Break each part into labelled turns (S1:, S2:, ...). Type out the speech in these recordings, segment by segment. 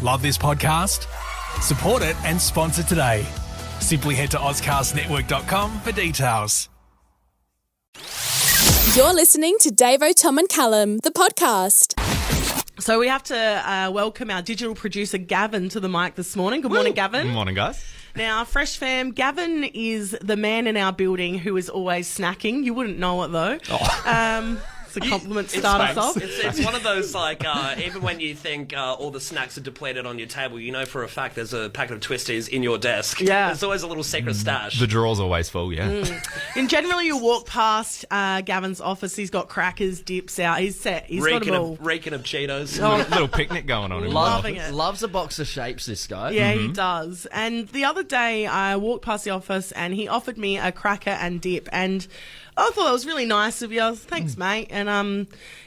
S1: Love this podcast? Support it and sponsor today. Simply head to ozcastnetwork.com for details.
S2: You're listening to Davo, Tom and Callum, the podcast.
S3: So we have to welcome our digital producer, Gavin, to the mic this morning. Good morning, Gavin.
S4: Good morning, guys.
S3: Now, Fresh Fam, Gavin is the man in our building who is always snacking. You wouldn't know it, though. It's a compliment to start us off.
S5: It's one of those, like, even when you think all the snacks are depleted on your table, you know for a fact there's a packet of Twisties in your desk.
S3: Yeah.
S5: There's always a little secret stash.
S4: The drawer's always full, yeah.
S3: And generally, you walk past Gavin's office, he's got crackers, dips out. He's set. He's got them all.
S5: Reeking of Cheetos.
S4: Little picnic going on in my
S3: Loving
S4: office.
S3: it.
S6: Loves a box of shapes, this guy.
S3: Yeah, he does. And the other day, I walked past the office and he offered me a cracker and dip. And I thought it was really nice of you. Thanks, mate. And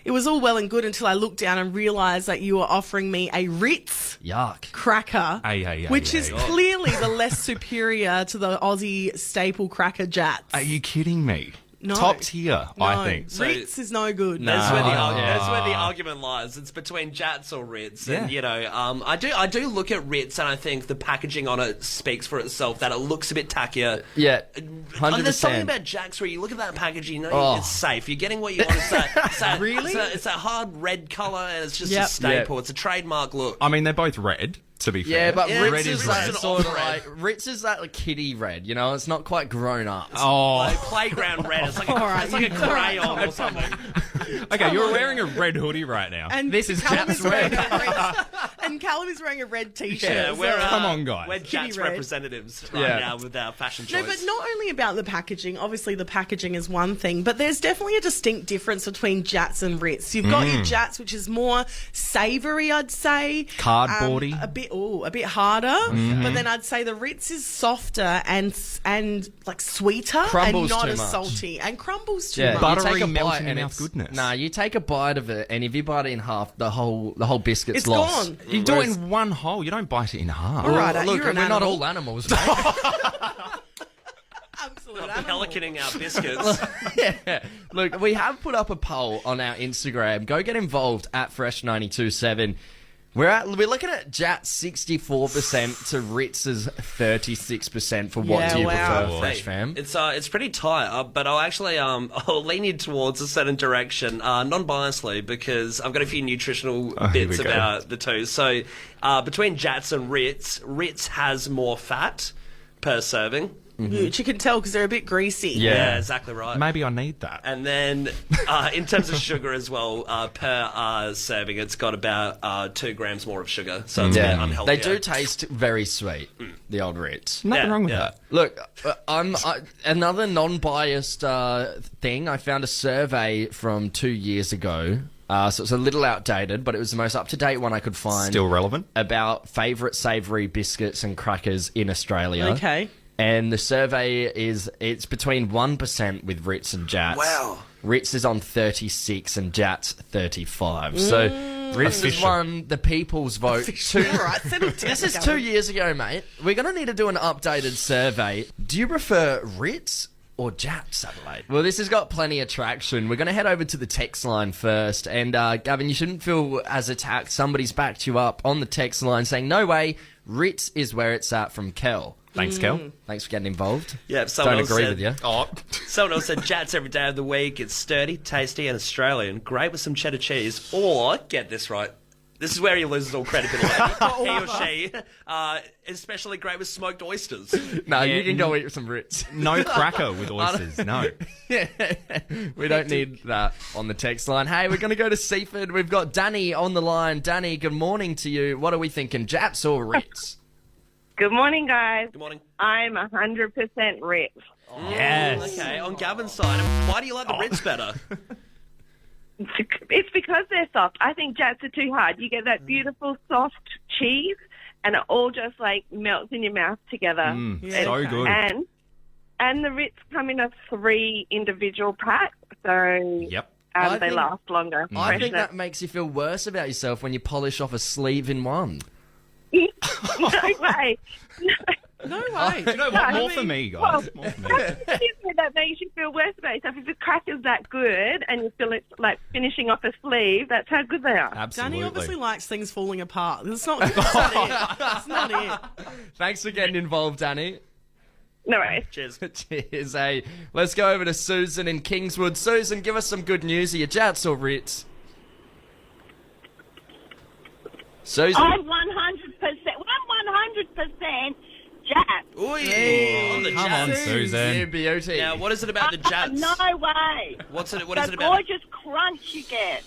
S3: it was all well and good until I looked down and realised that you were offering me a Ritz
S6: Yuck.
S3: cracker, which is
S4: hey.
S3: clearly the less superior to the Aussie staple cracker Jatz.
S4: Are you kidding me?
S3: No.
S4: Top tier,
S3: No,
S4: I think.
S3: Ritz is no good.
S5: That's where the argument lies. It's between Jatz or Ritz, and I do look at Ritz and I think the packaging on it speaks for itself. That it looks a bit tackier.
S6: Yeah,
S5: And
S6: 100%.
S5: there's something about Jacks where you look at that packaging, you know, it's safe. You're getting what you want.
S3: Really?
S5: It's that hard red colour, and it's just
S3: Yep.
S5: a staple. It's a trademark look.
S4: I mean, they're both red, to be fair.
S6: Yeah, but
S5: Yeah,
S6: Ritz
S5: red
S6: is
S5: is
S6: that
S5: red.
S6: sort of
S5: Red.
S6: like Ritz is that like kiddie red, you know? It's not quite grown up.
S5: Like playground red. It's like a crayon or something.
S4: Okay, you're wearing a red hoodie right now.
S3: And
S4: this is
S3: Callum
S4: Jatz
S3: is wearing
S4: red.
S3: a red, and Callum is wearing a red t-shirt.
S5: Yeah, we're,
S4: Come on, guys.
S5: We're
S3: Kitty
S5: Jatz
S3: red.
S5: representatives right
S6: Yeah.
S5: now with our fashion
S3: No,
S5: choice.
S3: but not only about the packaging. Obviously, the packaging is one thing, but there's definitely a distinct difference between Jatz and Ritz. You've got your Jatz, which is more savoury, I'd say.
S4: Cardboardy.
S3: A bit harder. But then I'd say the Ritz is softer and like sweeter
S6: Crumbles
S3: and not
S6: too
S3: as
S6: much.
S3: salty and crumbles too
S6: Yeah,
S3: much.
S4: Butter-
S6: you take a
S4: Buttery,
S6: bite
S4: melting
S6: and
S4: mouth
S6: it's
S4: goodness.
S6: Nah, you take a bite of it, and if you bite it in half, the whole busket's
S3: It's
S6: lost.
S3: gone.
S4: You do it in one hole. You don't bite it in half.
S3: All right,
S6: Look,
S3: you're an
S6: we're not
S3: animal.
S6: all animals, mate.
S3: Absolute
S5: Not
S3: animal.
S5: pelicaning our biscuits.
S6: Yeah. Look, we have put up a poll on our Instagram. Go get involved at Fresh927. We're looking at Jatz 64% to Ritz's 36% for what
S3: Yeah,
S6: do you
S3: wow.
S6: prefer, Fresh Fam?
S5: It's pretty tight, but I'll actually I'll lean you towards a certain direction, non-biasedly, because I've got a few nutritional
S4: here
S5: bits
S4: we go.
S5: about the two. So between Jatz and Ritz has more fat per serving.
S3: Which you can tell because they're a bit greasy.
S5: Yeah, exactly right.
S4: Maybe I need that.
S5: And then, in terms of sugar as well, per serving, it's got about 2 grams more of sugar, so it's a bit unhealthy.
S6: They do taste very sweet, the old Ritz.
S4: Nothing wrong with that.
S6: Look, another non-biased thing. I found a survey from 2 years ago. So it's a little outdated, but it was the most up-to-date one I could find.
S4: Still relevant.
S6: About favourite savoury biscuits and crackers in Australia.
S3: Okay.
S6: And the survey it's between 1% with Ritz and Jatz.
S5: Wow.
S6: Ritz is on 36 and Jatz 35. So Ritz has
S4: Official.
S6: won the people's vote.
S3: All right, settle down.
S6: This is
S3: Gavin.
S6: 2 years ago, mate. We're going to need to do an updated survey. Do you prefer Ritz or Jatz, Adelaide? Well, this has got plenty of traction. We're going to head over to the text line first. And, Gavin, you shouldn't feel as attacked. Somebody's backed you up on the text line saying, no way, Ritz is where it's at from Kel.
S4: Thanks, Kel.
S6: Thanks for getting involved.
S5: Yeah, someone
S6: Don't
S5: else
S6: agree
S5: said,
S6: with you.
S4: Oh,
S5: Someone else said Jatz every day of the week. It's sturdy, tasty, and Australian. Great with some cheddar cheese. Or, get this right, this is where he loses all credibility. He or she, especially great with smoked oysters.
S6: No, you can go eat some Ritz.
S4: no cracker with oysters. No.
S6: We don't need that on the text line. Hey, we're going to go to Seaford. We've got Danny on the line. Danny, good morning to you. What are we thinking, Jatz or Ritz?
S7: Good morning, guys.
S5: Good morning.
S7: I'm 100% Ritz.
S4: Yes.
S5: Okay, on Gavin's side, why do you like the Ritz better?
S7: It's because they're soft. I think Jatz are too hard. You get that beautiful soft cheese, and it all just like melts in your mouth together.
S4: So good.
S7: And the Ritz come in a 3 individual packs, so
S4: Yep.
S6: I
S7: they
S6: think-
S7: last longer.
S6: I think
S7: Freshness.
S6: that makes you feel worse about yourself when you polish off a sleeve in one.
S7: No way.
S3: No way.
S4: You know what? More for me, guys. More for me.
S7: That makes you feel worse about yourself. If the cracker's that good and you feel it's like finishing off a sleeve, that's how good they are.
S4: Absolutely.
S3: Danny obviously likes things falling apart. That's not it. That's not it.
S6: Thanks for getting involved, Danny.
S7: No worries.
S5: Cheers.
S6: Cheers, hey. Let's go over to Susan in Kingswood. Susan, give us some good news. Are you Jatz or Ritz? Susan?
S8: I'm 100%. I'm 100% Jatz.
S5: Ooh, on the
S4: Come on,
S5: Jatz.
S4: Susan.
S6: Yeah, beauty.
S5: Now, what is it about the Jatz?
S8: No way.
S5: What is it
S8: The
S5: about it?
S8: gorgeous crunch you get.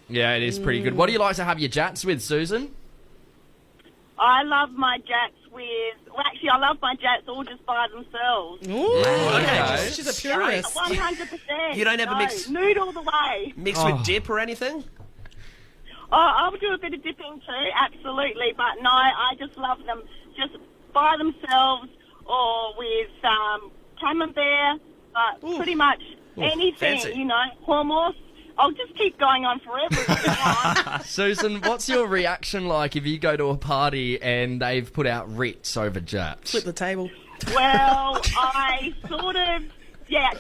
S6: Yeah, it is pretty good. What do you like to have your Jatz with, Susan?
S8: I love my Jatz with... Well, actually, I love my Jatz all just by themselves.
S3: Ooh.
S5: Okay.
S3: She's a purist.
S8: 100%.
S5: You don't ever mix-
S8: Nude all the way.
S5: Mixed with dip or anything?
S8: Oh, I'll do a bit of dipping too, absolutely. But no, I just love them just by themselves or with camembert. But pretty much anything,
S5: fancy.
S8: you know, hummus. I'll just keep going on forever if you want.
S6: Susan, what's your reaction like if you go to a party and they've put out Ritz over Jatz?
S3: Flip the table.
S8: Well, I sort of,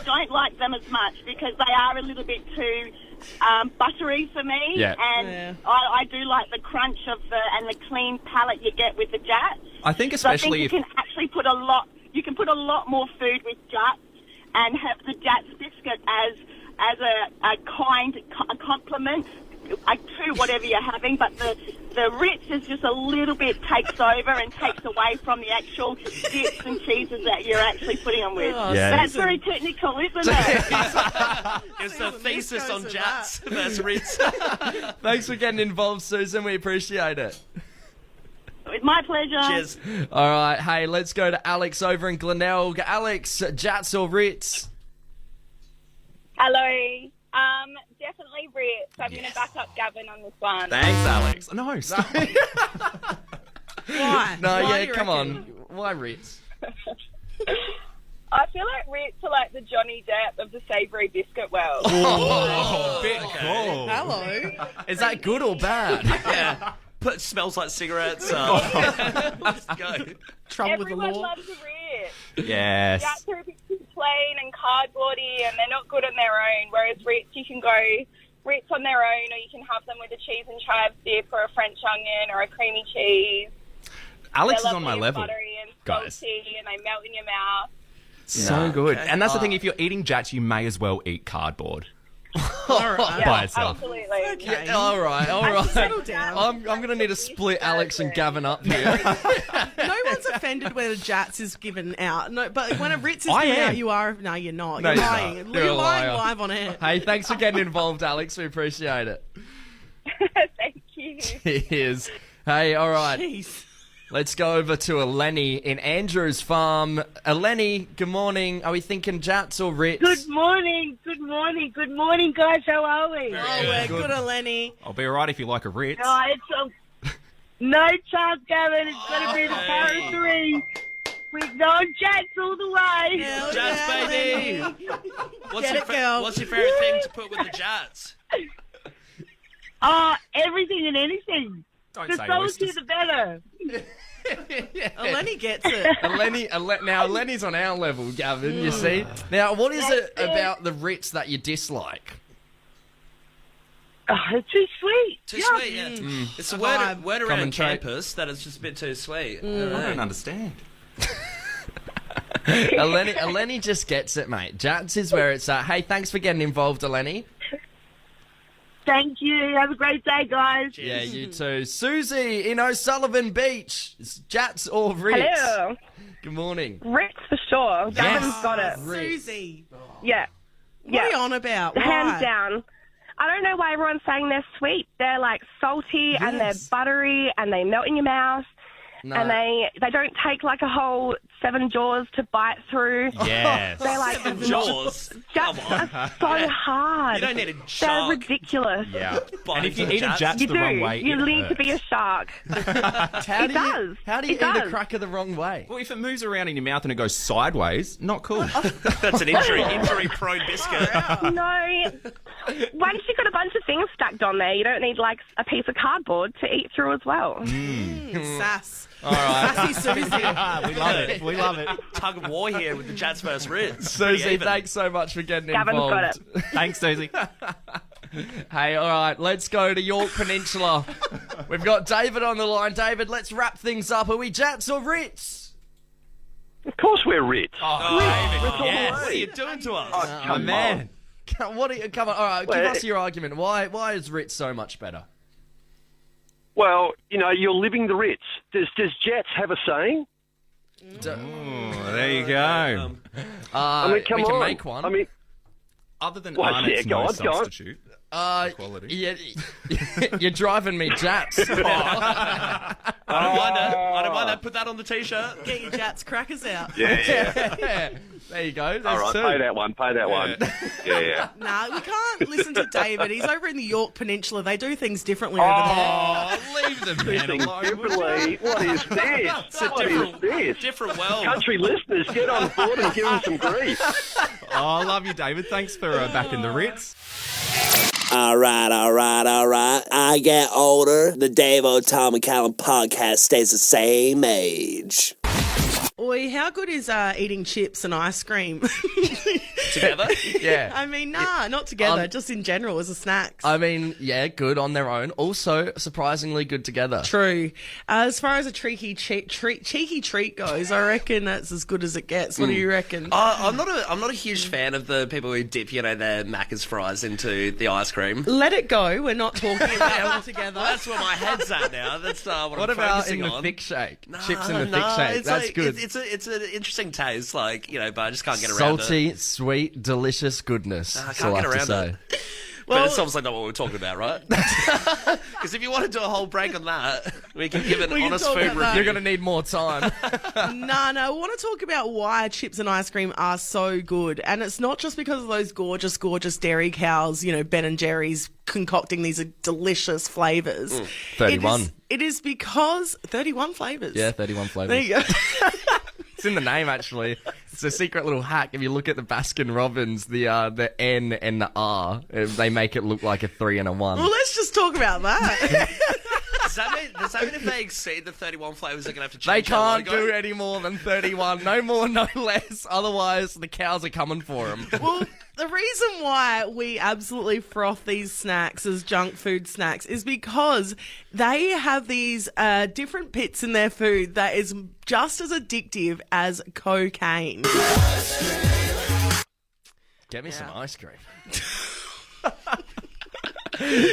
S8: don't like them as much because they are a little bit too buttery for me.
S6: Yeah.
S8: And I do like the crunch of and the clean palate you get with the Jatz.
S4: I think
S8: So I
S4: especially
S8: think you
S4: if...
S8: can actually put a lot more food with Jatz and have the Jatz biscuit as a compliment to whatever you're having, but the Ritz is just a little bit takes over and takes away from the actual dips and cheeses that you're actually putting them with.
S6: Yeah.
S8: That's very technical, isn't it?
S5: It's the thesis on
S3: goes with
S5: Jatz. That's Ritz.
S6: Thanks for getting involved, Susan. We appreciate it.
S8: It's my pleasure.
S5: Cheers.
S6: All right, hey, let's go to Alex over in Glenelg. Alex, Jatz or Ritz?
S9: Hello. Definitely Ritz. I'm going to back up Gavin on this one.
S4: Thanks, Alex. No, stop.
S3: Why?
S6: No,
S3: Why
S6: yeah,
S3: do you
S6: come
S3: reckon?
S6: on. Why Ritz?
S9: I feel like Ritz are like the Johnny Depp of the savoury biscuit world.
S4: Oh, bit cool.
S3: Hello.
S6: Is that good or bad?
S5: Yeah. But it smells like cigarettes. Let's go.
S3: Trouble with the
S9: Everyone
S3: law.
S9: loves a Ritz.
S4: Yes.
S9: Jatz are a bit too plain and cardboardy and they're not good on their own, whereas Ritz, you can go Ritz on their own or you can have them with a cheese and chives dip or a French onion or a creamy cheese.
S4: Alex
S9: They're
S4: is on my
S9: lovely and
S4: level.
S9: buttery and
S4: guys.
S9: salty and they melt in your mouth.
S4: So good.
S5: okay.
S4: And that's the thing, if you're eating Jatz, you may as well eat cardboard
S3: All right.
S9: Yeah,
S4: by itself.
S9: absolutely.
S3: Okay.
S6: All right.
S3: Settle down.
S6: I'm going to need to split Alex and Gavin up here.
S3: No one's offended when a Jatz is given out. No, but when a Ritz is
S4: I
S3: given
S4: am.
S3: out, you are. No, you're not.
S4: No,
S3: You're
S4: you're
S3: lying.
S4: not.
S6: You're
S3: You're
S6: a
S3: lying
S6: liar.
S3: live on air.
S6: Hey, thanks for getting involved, Alex. We appreciate it.
S9: Thank you.
S6: Cheers. Hey, all right.
S3: Jeez.
S6: Let's go over to Eleni in Andrew's farm. Eleni, good morning. Are we thinking Jatz or Ritz?
S8: Good morning, guys. How are we?
S3: Oh, we're good, Eleni.
S4: I'll be alright if you like a Ritz.
S8: No, it's no chance, Gavin. It's going to be the power of three. We've known Jatz all the way.
S3: Hell
S5: Jatz,
S3: yeah,
S5: baby.
S3: Eleni.
S5: What's
S3: Get
S5: your,
S3: it, girl.
S5: what's your favourite thing to put with the Jatz?
S8: Everything and anything.
S4: Don't
S8: The
S4: say
S8: saltier,
S4: oysters.
S8: the better.
S3: Eleni gets it.
S6: Now, Eleni's on our level, Gavin, you see. Now, what is it about the Ritz that you dislike?
S8: It's too sweet.
S5: Too
S8: Yeah.
S5: sweet, yeah. It's a
S3: vibe.
S5: word around
S6: Common trait.
S5: campus that is just a bit too sweet.
S4: I don't understand.
S6: Eleni just gets it, mate. Jatz is where it's at. Hey, thanks for getting involved, Eleni.
S8: Thank you. Have a great day, guys.
S6: Yeah, you too. Susie in O'Sullivan Beach. It's Jatz or Ritz?
S9: Hello.
S6: Good morning.
S9: Ritz for sure. Gavin's got it.
S3: Susie.
S9: Yeah.
S3: What are you on about? Why?
S9: Hands down. I don't know why everyone's saying they're sweet. They're like salty and they're buttery and they melt in your mouth.
S6: No.
S9: And they don't take like a whole
S7: 7 jaws to bite through.
S5: Yes.
S7: They're like
S5: Jaws.
S7: Jats are so hard.
S5: You don't need a
S7: They're
S5: shark.
S7: ridiculous.
S4: Yeah.
S5: Biting
S4: And if you
S5: some
S4: eat a
S5: Jatz-
S4: Jatz
S7: You
S4: the
S7: do.
S4: wrong way,
S7: You
S4: it
S7: need to be a
S4: hurts.
S7: shark.
S6: How do you
S7: It
S6: eat
S7: does.
S6: a cracker the wrong way?
S4: Well, if it moves around in your mouth and it goes sideways, not cool.
S5: That's an injury-prone biscuit.
S7: No. Once you've got a bunch of things stacked on there, you don't need like a piece of cardboard to eat through as well.
S3: Sass.
S4: All right.
S3: Sassy Susie.
S4: We love it. We love it.
S5: Tug of war here with the Jatz versus Ritz.
S6: Susie, thanks so much for getting
S7: Gavin's
S6: involved.
S7: got it.
S4: Thanks, Susie.
S6: Hey, all right, let's go to York Peninsula. We've got David on the line. David, let's wrap things up. Are we Jatz or Ritz?
S10: Of course we're Ritz.
S5: Oh, David,
S10: yes.
S5: what are you doing to us?
S10: Come on.
S6: Man. Come on, all right,
S10: Well,
S6: give us your argument. Why is Ritz so much better?
S10: Well, you're living the Ritz. Does Jatz have a saying?
S4: Oh, there you go.
S10: I mean, come
S6: we can
S10: on.
S6: make one.
S10: I mean,
S4: Other than
S10: Well,
S4: Arnott's
S10: yeah, go
S4: no
S10: on, go on.
S4: substitute. Quality.
S6: Yeah, you're driving me Jats.
S5: I don't mind that. Put that on the T-shirt.
S3: Get your Jats crackers out.
S10: yeah.
S6: There you go. There's
S10: All right,
S6: two.
S10: pay that one. Yeah.
S3: Nah, we can't listen to David. He's over in the York Peninsula. They do things differently over there.
S4: Oh, leave the man
S10: Things
S4: alone.
S10: differently. What is this?
S5: It's a
S10: What is this?
S5: different world.
S10: Country listeners, get on board and give them some grief.
S4: Oh, I love you, David. Thanks for back in the Ritz.
S11: All right. I get older. The Davo, Tom, and Callum podcast stays the same age.
S3: Oi, how good is eating chips and ice cream?
S5: Together?
S6: Yeah.
S3: I mean, nah, not together, just in general as a snacks.
S6: I mean, yeah, good on their own. Also, surprisingly good together.
S3: True. As far as a cheeky treat goes, I reckon that's as good as it gets. What do you reckon?
S5: I'm not a huge fan of the people who dip, their Macca's fries into the ice cream.
S3: Let it go. We're not talking about it together.
S5: Well, that's where my head's at now. That's what
S6: What
S5: I'm
S6: about
S5: focusing
S6: in the
S5: on.
S6: thick shake? Chips in the thick shake.
S5: It's
S6: That's
S5: like,
S6: good.
S5: It's an interesting taste, but I just can't get around it.
S6: Salty, sweet, delicious goodness.
S5: I
S6: That's
S5: can't
S6: all I
S5: get
S6: have to
S5: around
S6: say.
S5: But it's obviously not what we're talking about, right? Because if you want to do a whole break on that, we can give an
S3: We can
S5: honest
S3: talk
S5: food
S3: about
S5: review.
S3: that.
S6: You're going to need more time.
S3: No, I want to talk about why chips and ice cream are so good. And it's not just because of those gorgeous, gorgeous dairy cows, Ben and Jerry's concocting these delicious flavours.
S6: 31.
S3: It is because 31 flavours.
S6: Yeah, 31 flavours.
S3: There you go.
S6: It's in the name, actually. It's a secret little hack. If you look at the Baskin Robbins, the N and the R, they make it look like a 3 and a 1.
S3: Well, let's just talk about that.
S5: Does that mean if they exceed the 31 flavours, they're going to have to
S6: They
S5: change their
S6: can't
S5: logo?
S6: do any more than 31. No more, no less. Otherwise, the cows are coming for them.
S3: Well, the reason why we absolutely froth these snacks as junk food snacks is because they have these different bits in their food that is just as addictive as cocaine.
S6: Get me some ice cream.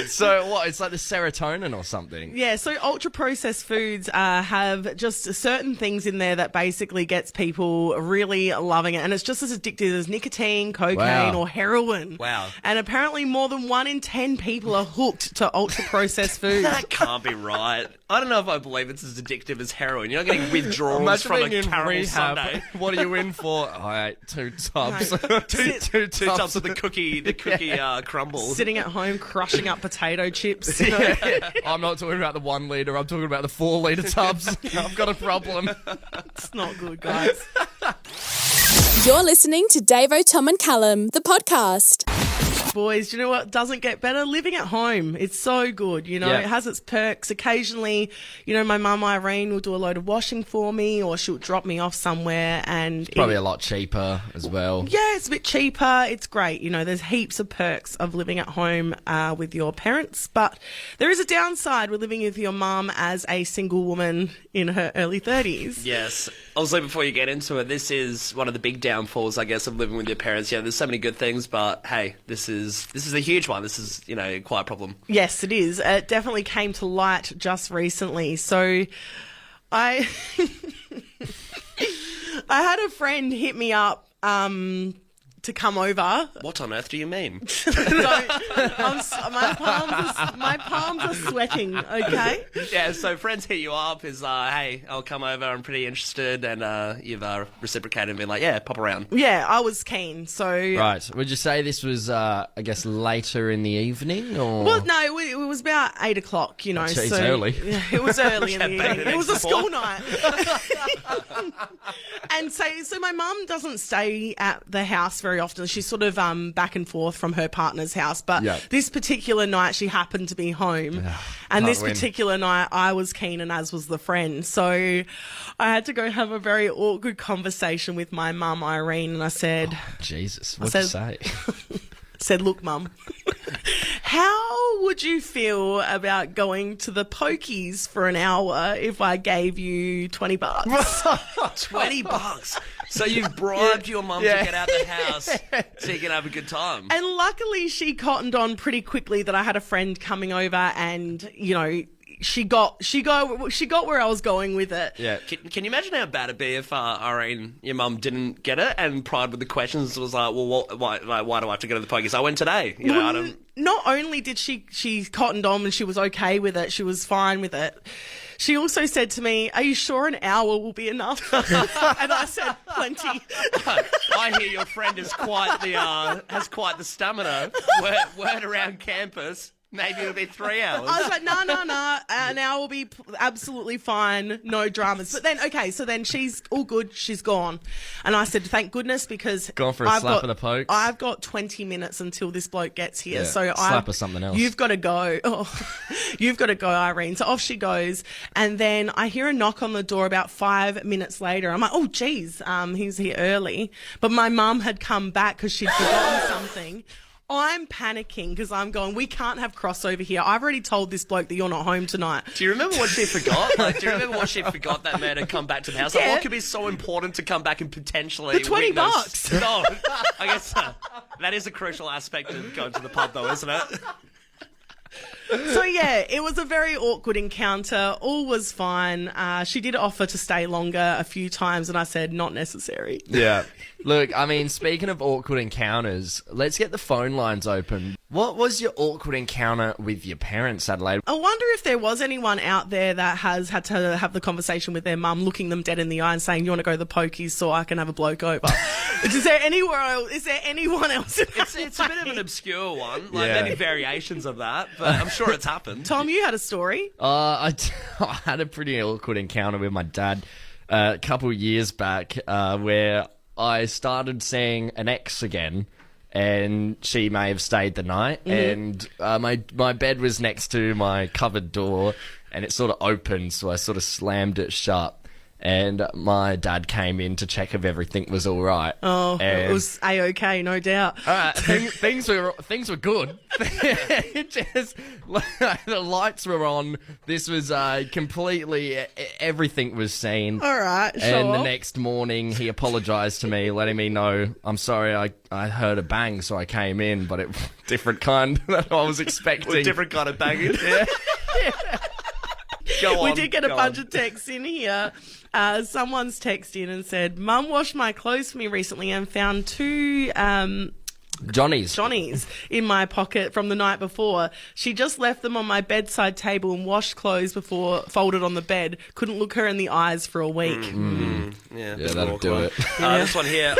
S6: So what? It's like the serotonin or something.
S3: Yeah, so ultra-processed foods have just certain things in there that basically gets people really loving it. And it's just as addictive as nicotine, cocaine,
S6: Wow.
S3: or heroin.
S5: Wow.
S3: And apparently more than 1 in 10 people are hooked to ultra-processed foods.
S5: That can't be right. I don't know if I believe it's as addictive as heroin. You're not getting withdrawals
S6: Imagine
S5: from a
S6: being in
S5: caramel
S6: rehab.
S5: sundae.
S6: What are you in for? I ate 2 tubs.
S5: Two tubs of the cookie crumble.
S3: Sitting at home crushing up potato chips.
S6: I'm not talking about the 1 litre. I'm talking about the 4 litre tubs. I've got a problem.
S3: It's not good, guys.
S2: You're listening to Davo, Tom and Callum, the podcast.
S3: Boys, do you know what doesn't get better? Living at home. It's so good,
S6: Yeah.
S3: It has its perks. Occasionally, my mum Irene will do a load of washing for me, or she'll drop me off somewhere, and
S6: Probably a lot cheaper as well.
S3: yeah, it's a bit cheaper. It's great. There's heaps of perks of living at home with your parents, but there is a downside with living with your mum as a single woman in her early 30s.
S5: Yes. Also, before you get into it, this is one of the big downfalls, I guess, of living with your parents. There's so many good things, but hey, this is a huge one. This is, quite a problem.
S3: Yes, it is. It definitely came to light just recently. So I I had a friend hit me up to come over.
S5: What on earth do you mean?
S3: My palms are sweating, okay?
S5: Yeah, so friends hit you up, is, hey, I'll come over, I'm pretty interested, and you've reciprocated and been like, yeah, pop around.
S3: Yeah, I was keen, so...
S6: Right, would you say this was, I guess, later in the evening, or...?
S3: Well, no, it was about 8 o'clock, you know.
S6: Geez,
S3: so
S6: early.
S3: Yeah, it was early in the
S5: back
S3: evening.
S5: the
S3: It was a
S5: next
S3: school night. And so my mum doesn't stay at the house very often. She's sort of back and forth from her partner's house. But this particular night, she happened to be home. And this particular night, I was keen, and as was the friend. So I had to go have a very awkward conversation with my mum, Irene, and I said...
S6: Jesus, what'd you say?
S3: Said, look, Mum, how would you feel about going to the pokies for an hour if I gave you $20?
S5: $20? So you've bribed your mum to get out the house so you can have a good time.
S3: And luckily she cottoned on pretty quickly that I had a friend coming over and, you know, she got where I was going with it.
S5: Yeah. Can you imagine how bad it'd be if Irene, your mum, didn't get it and pried with the questions was like, well, why do I have to go to the pokies? I went today. You know, I don't...
S3: Not only did she cottoned on and she was okay with it, she was fine with it. She also said to me, "Are you sure an hour will be enough?" And I said, "Plenty."
S5: I hear your friend is has quite the stamina. Word around campus. Maybe it'll be 3 hours.
S3: I was like, no. An hour will be absolutely fine. No dramas. But then, okay, so then she's all good. She's gone. And I said, thank goodness, because...
S6: Gone for a slap of the pokes.
S3: I've got 20 minutes until this bloke gets here.
S6: Yeah,
S3: So
S6: slap or something else.
S3: You've got to go. Oh, you've got to go, Irene. So off she goes. And then I hear a knock on the door about 5 minutes later. I'm like, oh, geez, he's here early. But my mum had come back because she'd forgotten something. I'm panicking because I'm going, we can't have crossover here. I've already told this bloke that you're not home tonight.
S5: Do you remember what she forgot? Do you remember what she forgot that made her come back to the house? Like, what could be so important to come back and potentially
S3: The $20.
S5: No, I guess that is a crucial aspect of going to the pub, though, isn't it?
S3: So, yeah, it was a very awkward encounter. All was fine. She did offer to stay longer a few times, and I said, not necessary.
S6: Yeah. Look, I mean, speaking of awkward encounters, let's get the phone lines open. What was your awkward encounter with your parents, Adelaide?
S3: I wonder if there was anyone out there that has had to have the conversation with their mum, looking them dead in the eye and saying, you want to go to the pokies so I can have a bloke over? Is there anyone else?
S5: It's a bit of an obscure one, maybe variations of that, but I'm sure it's happened.
S3: Tom, you had a story?
S6: I had a pretty awkward encounter with my dad a couple of years back where I started seeing an ex again, and she may have stayed the night, and my bed was next to my cupboard door, and it sort of opened, so I sort of slammed it shut. And my dad came in to check if everything was all right.
S3: Oh, it was A-OK, no doubt.
S6: All right, things were good. It just, the lights were on. This was completely, everything was seen.
S3: All right, sure.
S6: And the next morning, he apologised to me, letting me know, I'm sorry, I heard a bang, so I came in, but it different kind than I was expecting.
S5: A different kind of banging.
S6: Yeah.
S5: Go on,
S3: we did get a bunch of texts in here. Someone's texted in and said, Mum washed my clothes for me recently and found two Johnnies in my pocket from the night before. She just left them on my bedside table and washed clothes before folded on the bed. Couldn't look her in the eyes for a week.
S5: Yeah,
S6: that'll do it.
S5: This one here.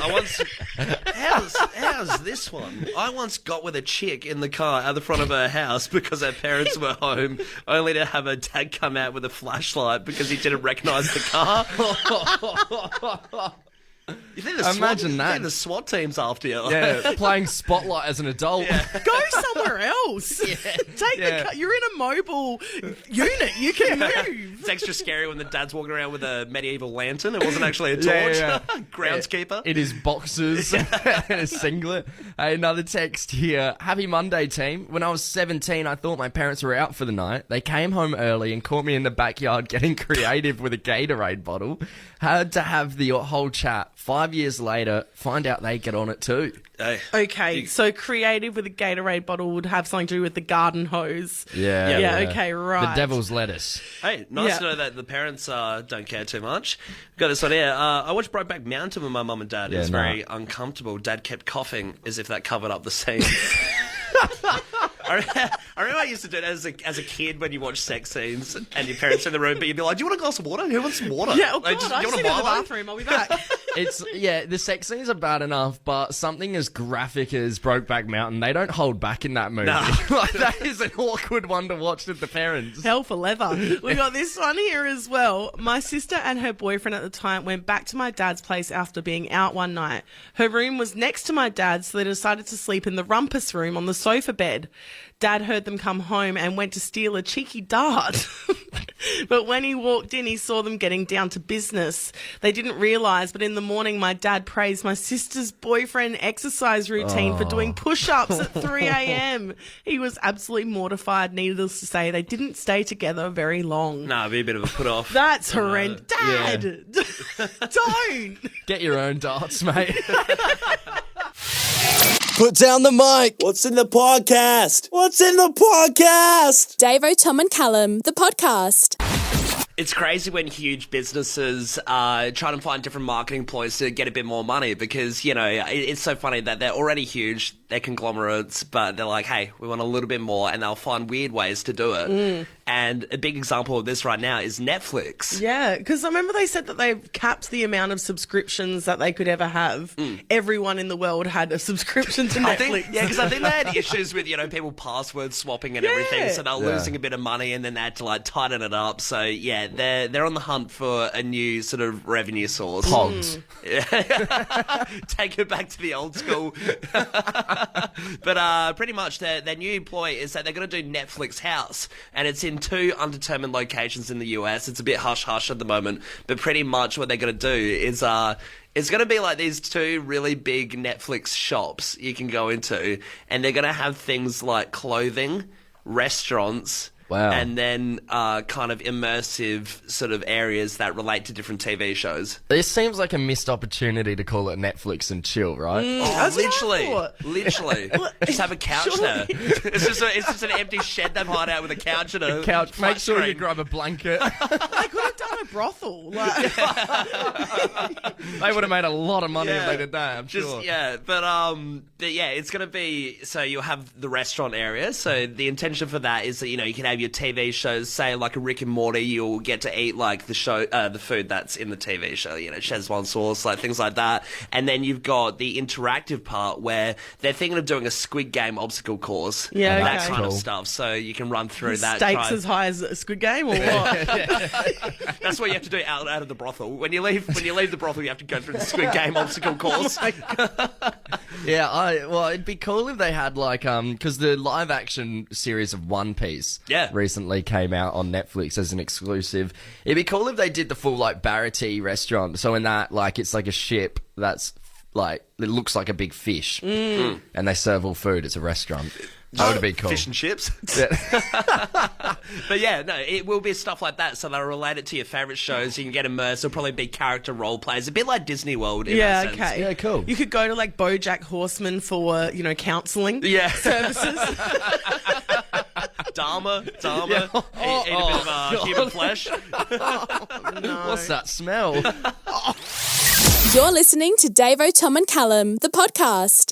S5: How's this one? I once got with a chick in the car at the front of her house because her parents were home, only to have her dad come out with a flashlight because he didn't recognise the car. You think the SWAT team's after you?
S6: Yeah, playing Spotlight as an adult.
S3: Yeah. Go somewhere else. You're in a mobile unit. You can move.
S5: It's extra scary when the dad's walking around with a medieval lantern. It wasn't actually a torch. Groundskeeper.
S6: It is boxers and a singlet. Hey, another text here. Happy Monday, team. When I was 17, I thought my parents were out for the night. They came home early and caught me in the backyard getting creative with a Gatorade bottle. Had to have the whole chat. 5 5 years later, find out they get on it too.
S3: Okay, so creative with a Gatorade bottle would have something to do with the garden hose.
S6: Yeah.
S3: Okay, right.
S6: The devil's lettuce.
S5: Hey, nice to know that the parents don't care too much. Got this one here. I watched Brokeback Mountain with my mum and dad. It was very uncomfortable. Dad kept coughing as if that covered up the scene. I remember I used to do it as a kid when you watch sex scenes and your parents are in the room, but you'd be like, "Do you want a glass of water? Who wants water?"
S3: Yeah, God,
S5: I've
S3: seen it in the bathroom. I'll be back.
S6: The sex scenes are bad enough, but something as graphic as Brokeback Mountain, they don't hold back in that movie.
S5: No.
S6: Like, that is an awkward one to watch with the parents.
S3: Hell for leather. We got this one here as well. My sister and her boyfriend at the time went back to my dad's place after being out one night. Her room was next to my dad's, so they decided to sleep in the rumpus room on the sofa bed. Dad heard them come home and went to steal a cheeky dart. But when he walked in, he saw them getting down to business. They didn't realise, but in the morning, my dad praised my sister's boyfriend exercise routine for doing push-ups at 3 a.m. He was absolutely mortified. Needless to say, they didn't stay together very long.
S5: Nah, it'd be a bit of a put-off.
S3: That's horrendous. Dad! Don't!
S6: Get your own darts, mate.
S11: Put down the mic. What's in the podcast? What's in the podcast?
S2: Davo, Tom and Callum, the podcast.
S5: It's crazy when huge businesses try to find different marketing ploys to get a bit more money because, you know, it's so funny that they're already huge, they're conglomerates, but they're like, hey, we want a little bit more, and they'll find weird ways to do it. And a big example of this right now is Netflix.
S3: Yeah, because I remember they said that they've capped the amount of subscriptions that they could ever have. Everyone in the world had a subscription to Netflix.
S5: Because I think they had issues with, you know, people password swapping and everything, so they're losing a bit of money, and then they had to, like, tighten it up. So, yeah, they're on the hunt for a new sort of revenue source.
S6: Pogs.
S5: Take it back to the old school. But pretty much their new ploy is that they're going to do Netflix House, and it's in 2 undetermined locations in the US. It's a bit hush-hush at the moment, but pretty much what they're going to do is it's going to be like these 2 really big Netflix shops you can go into, and they're going to have things like clothing, restaurants, and then kind of immersive sort of areas that relate to different TV shows.
S6: This seems like a missed opportunity to call it Netflix and chill, right?
S5: Literally. Just have a couch there. It's just an empty shed they've hired out with a couch and a
S6: couch. Make sure
S5: screen.
S6: you grab a blanket.
S3: They could have done a brothel. Like.
S6: They would have made a lot of money if they did that, I'm sure.
S5: Yeah, but it's going to be, so you'll have the restaurant area. So the intention for that is that, you know, you can have your TV shows, say like a Rick and Morty, you'll get to eat like the food that's in the TV show, you know, Szechuan sauce, like things like that. And then you've got the interactive part where they're thinking of doing a Squid Game obstacle course, that kind of stuff. So you can run through that.
S3: Stakes as high as a Squid Game, or what?
S5: That's what you have to do out of the brothel. When you leave the brothel, you have to go through the Squid Game obstacle course.
S6: It'd be cool if they had like because the live action series of One Piece recently came out on Netflix as an exclusive. It'd be cool if they did the full like Barati restaurant. So in that, like, it's like a ship that's like, it looks like a big fish, and they serve all food. It's a restaurant. That would be cool.
S5: Fish and chips. But yeah, no, it will be stuff like that. So they'll relate it to your favourite shows. You can get immersed. There'll probably be character role plays. A bit like Disney World in that sense.
S3: Okay.
S6: Yeah, cool.
S3: You could go to like BoJack Horseman for, you know, counselling services.
S5: Dharma. Eat a bit of human flesh.
S6: What's that smell?
S2: You're listening to Davo, Tom and Callum, the podcast.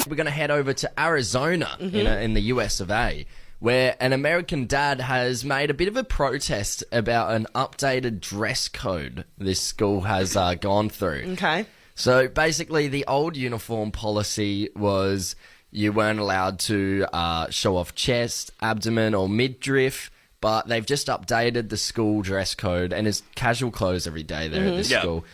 S6: We're going to head over to Arizona in the US of A, where an American dad has made a bit of a protest about an updated dress code this school has gone through.
S3: Okay.
S6: So basically the old uniform policy was you weren't allowed to show off chest, abdomen or midriff, but they've just updated the school dress code and it's casual clothes every day there at this school.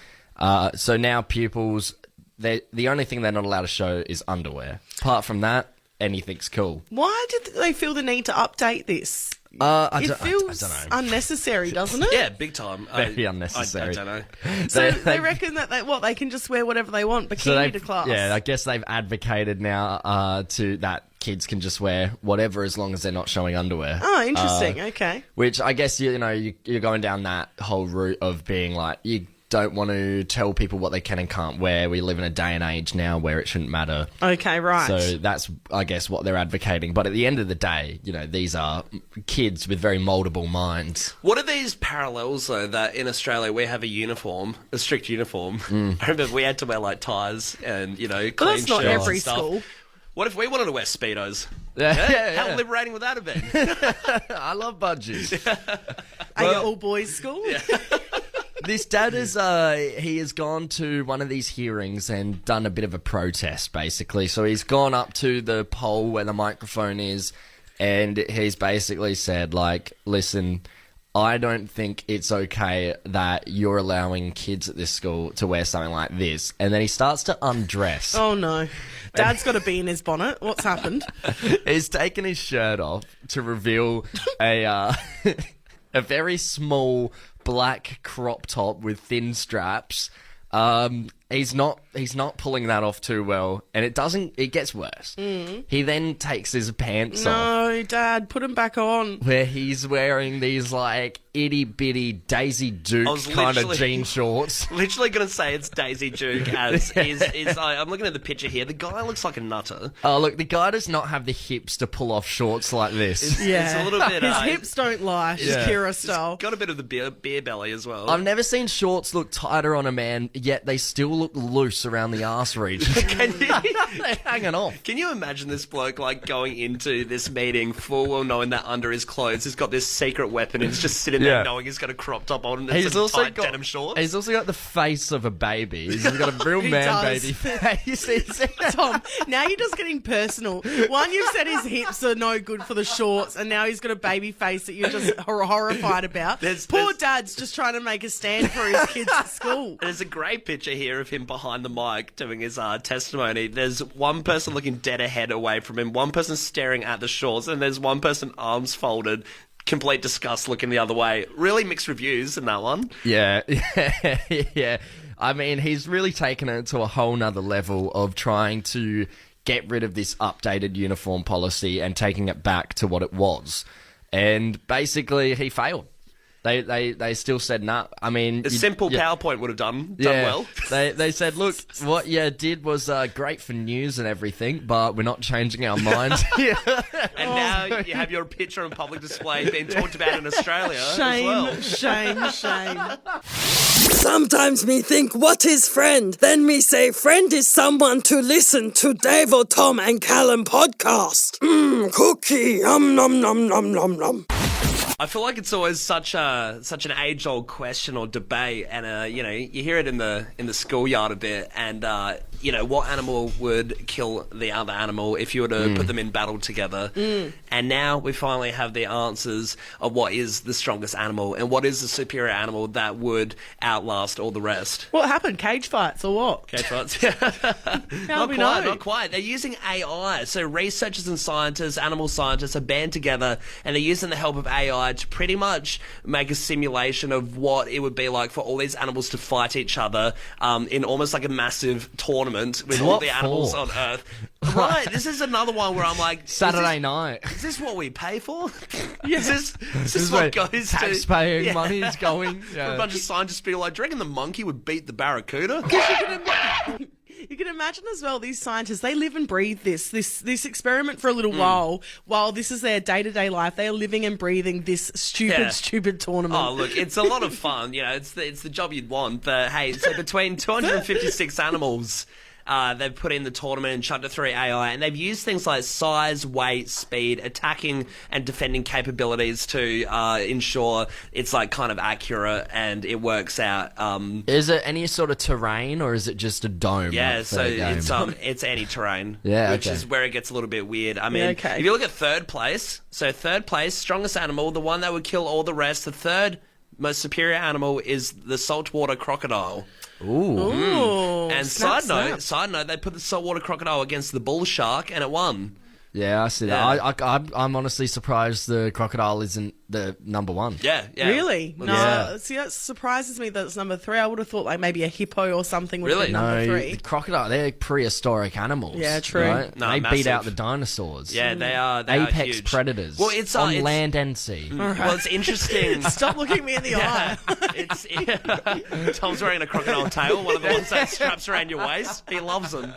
S6: So now pupils, the only thing they're not allowed to show is underwear. Apart from that, anything's cool.
S3: Why did they feel the need to update this? It feels unnecessary, doesn't it?
S5: Yeah, big time.
S6: Very unnecessary.
S5: I don't know.
S3: So they reckon that they can just wear whatever they want, bikini to class.
S6: Yeah, I guess they've advocated now to that kids can just wear whatever as long as they're not showing underwear.
S3: Oh, interesting. Okay.
S6: Which I guess you're going down that whole route of being like don't want to tell people what they can and can't wear. We live in a day and age now where it shouldn't matter.
S3: Okay, right.
S6: So that's, I guess, what they're advocating. But at the end of the day, you know, these are kids with very moldable minds.
S5: What are these parallels, though, that in Australia we have a strict uniform? I remember we had to wear, like, ties and, you know, clean
S3: that's not
S5: shirts
S3: every
S5: and stuff.
S3: school.
S5: What if we wanted to wear Speedos?
S6: Yeah.
S5: How liberating would that have been?
S6: I love budgies.
S3: Are you all boys school? Yeah.
S6: This dad he has gone to one of these hearings and done a bit of a protest, basically. So he's gone up to the pole where the microphone is, and he's basically said, like, listen, I don't think it's okay that you're allowing kids at this school to wear something like this. And then he starts to undress.
S3: Oh, no. Dad's got a bee in his bonnet. What's happened?
S6: He's taken his shirt off to reveal a very small black crop top with thin straps. He's not pulling that off too well, and it gets worse. He then takes his pants off.
S3: No, Dad, put him back on.
S6: Where he's wearing these, like, itty-bitty Daisy Duke kind of jean shorts.
S5: Literally going to say it's Daisy Duke as is I'm looking at the picture here. The guy looks like a nutter.
S6: Oh, look, the guy does not have the hips to pull off shorts like this.
S5: It's a little bit...
S3: His hips don't lie. His Kira style.
S5: Got a bit of the beer belly as well.
S6: I've never seen shorts look tighter on a man, yet they still look loose around the arse region. They're hanging off.
S5: Can you imagine this bloke, like, going into this meeting full well knowing that under his clothes he's got this secret weapon and he's just sitting there knowing he's got a crop top on and some tight denim shorts?
S6: He's also got the face of a baby. He's got a real man baby face.
S3: Tom, now you're just getting personal. One, you've said his hips are no good for the shorts, and now he's got a baby face that you're just horrified about. Poor Dad's just trying to make a stand for his kids at school.
S5: There's a great picture here of him behind the mic doing his testimony. There's one person looking dead ahead away from him, one person staring at the shorts, and there's one person arms folded, complete disgust looking the other way. Really mixed reviews in that one.
S6: Yeah. I mean, he's really taken it to a whole nother level of trying to get rid of this updated uniform policy and taking it back to what it was. And basically, he failed. They still said, nah. I mean...
S5: A simple PowerPoint would have done well.
S6: They said, look, what you did was great for news and everything, but we're not changing our minds.
S5: And now you have your picture on public display being talked about in Australia
S3: shame,
S5: as well.
S3: Shame.
S12: Sometimes me think, what is friend? Then me say, friend is someone to listen to Davo, Tom and Callum podcast. Cookie, nom nom nom nom nom.
S5: I feel like it's always such an age-old question or debate, and you know, you hear it in the schoolyard a bit, and you know, what animal would kill the other animal if you were to put them in battle together? And now we finally have the answers of what is the strongest animal and what is the superior animal that would outlast all the rest.
S3: What happened? Cage fights or what?
S5: Cage fights.
S3: Not
S5: quite. They're using AI. So researchers and scientists, animal scientists, are band together, and they're using the help of AI to pretty much make a simulation of what it would be like for all these animals to fight each other in almost like a massive tournament with all the animals on Earth. Right, this is another one where I'm like...
S6: Saturday night.
S5: Is this what we pay for?
S3: Yeah.
S5: Is this what goes to...
S6: Taxpaying money is going...
S5: For a bunch of scientists be like, do you reckon the monkey would beat the barracuda?
S3: You can imagine as well, these scientists, they live and breathe this experiment for a little while this is their day-to-day life. They are living and breathing this stupid tournament.
S5: Oh, look, it's a lot of fun. You know, it's the job you'd want. But, hey, so between 256 animals... they've put in the tournament and chucked it through AI, and they've used things like size, weight, speed, attacking and defending capabilities to ensure it's like kind of accurate and it works out.
S6: Is it any sort of terrain or is it just a dome?
S5: Yeah, so it's any terrain.
S6: Yeah,
S5: which is where it gets a little bit weird. I mean, if you look at third place, strongest animal, the one that would kill all the rest, the third most superior animal is the saltwater crocodile.
S6: Ooh.
S5: And side note, they put the saltwater crocodile against the bull shark and it won.
S6: Yeah, I see that. I'm honestly surprised the crocodile isn't the number one.
S5: Yeah.
S3: Really? No.
S6: Yeah.
S3: See, that surprises me that it's number 3. I would have thought like maybe a hippo or something would have been
S6: No,
S3: number 3.
S6: the crocodile, they're prehistoric animals.
S3: Yeah, true.
S6: Right?
S5: No,
S6: they
S5: massive.
S6: beat out the dinosaurs.
S5: Yeah, they are
S6: Apex
S5: huge.
S6: predators.
S5: Well, it's
S6: on
S5: it's,
S6: land and sea.
S5: Well, it's interesting.
S3: Stop looking me in the eye.
S5: Tom's wearing a crocodile tail, one of the ones that straps around your waist. He loves them.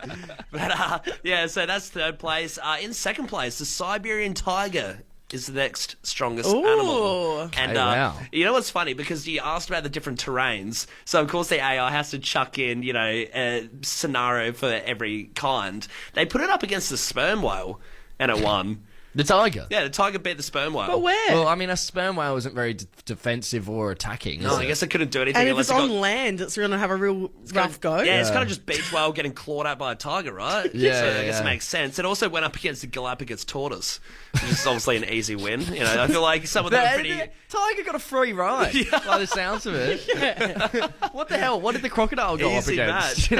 S5: But so that's third place. In second place, the Siberian tiger is the next strongest animal. And
S6: wow.
S5: You know what's funny? Because you asked about the different terrains. So, of course, the AI has to chuck in, a scenario for every kind. They put it up against the sperm whale, and it won.
S6: The tiger?
S5: Yeah, the tiger beat the sperm whale.
S3: But where?
S6: Well, I mean, a sperm whale isn't very defensive or attacking.
S5: No,
S6: is
S5: I
S6: it?
S5: guess it couldn't do anything
S3: And if
S5: unless
S3: it's
S5: it
S3: on
S5: got...
S3: land, it's going to have a real rough go.
S5: Yeah, it's kind of just beach whale getting clawed at by a tiger, right?
S6: Yeah,
S5: so I
S6: yeah,
S5: guess it
S6: yeah.
S5: makes sense. It also went up against the Galapagos tortoise, which is obviously an easy win. I feel like some of them are pretty...
S6: The tiger got a free ride, by the sounds of it. What the hell? What did the crocodile go
S5: Easy
S6: up against?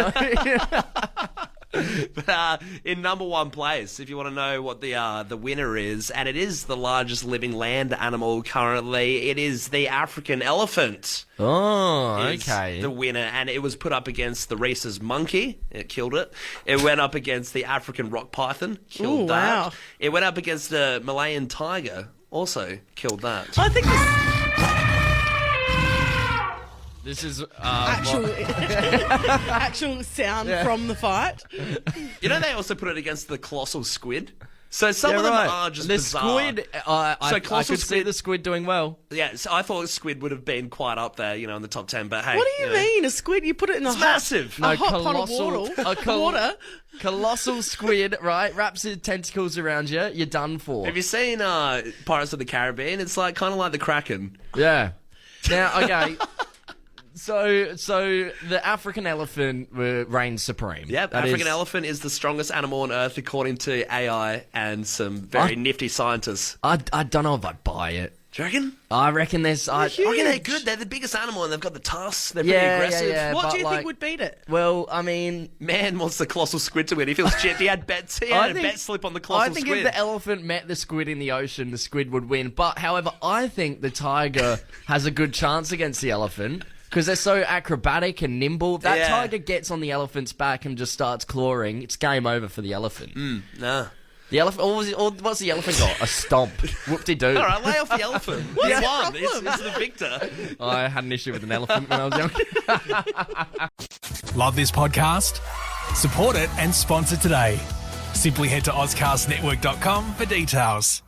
S5: But in number one place, if you want to know what the winner is, and it is the largest living land animal currently, it is the African elephant.
S6: Oh,
S5: is
S6: okay.
S5: the winner, and it was put up against the rhesus monkey. It killed it. It went up against the African rock python. Killed
S3: Ooh,
S5: that.
S3: wow.
S5: It went up against the Malayan tiger. Also killed that.
S3: I think
S6: This is
S3: actual sound from the fight.
S5: You know, they also put it against the colossal squid. So some of them are just
S6: the
S5: bizarre.
S6: squid. I
S5: colossal
S6: could see the squid doing well.
S5: Yeah, so I thought squid would have been quite up there, in the top 10. But hey,
S3: What do you mean? A squid? You put it in
S5: It's massive.
S3: a hot pot of water.
S6: Colossal squid, right? Wraps his tentacles around you. You're done for.
S5: Have you seen Pirates of the Caribbean? It's kind of like the Kraken.
S6: Yeah. Now, okay. So the African elephant reigns supreme.
S5: Yep,
S6: That
S5: African
S6: is-
S5: elephant is the strongest animal on Earth according to AI and some very nifty scientists.
S6: I don't know if I buy it.
S5: Do you reckon?
S6: I reckon there's. I
S5: reckon they're good. They're the biggest animal and they've got the tusks. They're pretty
S6: Yeah,
S5: aggressive.
S6: yeah,
S3: What
S6: but
S3: do you
S6: like-
S3: think would beat it?
S6: Well, I mean,
S5: Man wants the colossal squid to win. He feels chipped. He had bets. He had a bet slip on the colossal
S6: I think
S5: squid.
S6: if the elephant met the squid in the ocean, the squid would win. But however, I think the tiger has a good chance against the elephant. Because they're so acrobatic and nimble. If that
S5: Yeah.
S6: tiger gets on the elephant's back and just starts clawing, it's game over for the elephant.
S5: Nah.
S6: The elephant, or what's the elephant got? A stomp. Whoop-de-doo.
S5: All right, lay off the elephant. He won. He's the victor.
S6: I had an issue with an elephant when I was young.
S1: Love this podcast? Support it and sponsor today. Simply head to AuscastNetwork.com for details.